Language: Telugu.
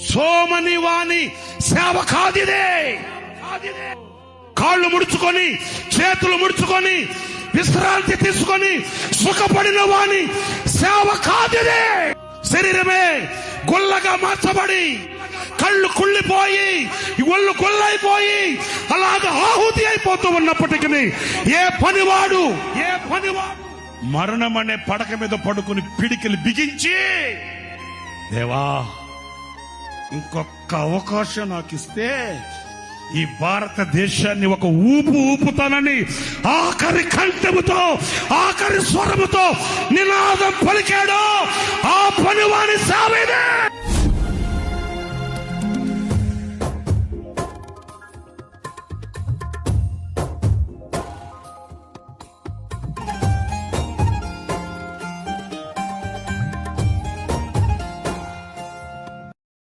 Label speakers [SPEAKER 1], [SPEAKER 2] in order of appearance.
[SPEAKER 1] సోమని వాని సేవ కాదిదే. కాళ్ళు ముడుచుకొని చేతులు ముడుచుకొని విశ్రాంతి తీసుకొని సుఖపడిన వాని సేవ కాదిదే. శరీరమే గొల్లగా మార్చబడి కళ్ళు కుళ్ళిపోయి ఒళ్ళు గొల్లైపోయి అలాగా ఆహుతి అయిపోతూ ఉన్నప్పటికీ ఏ పనివాడు మరణం అనే పడక మీద పడుకుని పిడికిలు బిగించి, దేవా ఇంకొక అవకాశం నాకు ఇస్తే ఈ భారతదేశాన్ని ఒక ఊపుతానని ఆఖరి కంఠముతో ఆఖరి స్వరముతో నినాదం పలికాడు. ఆ పనివాని సేవనే.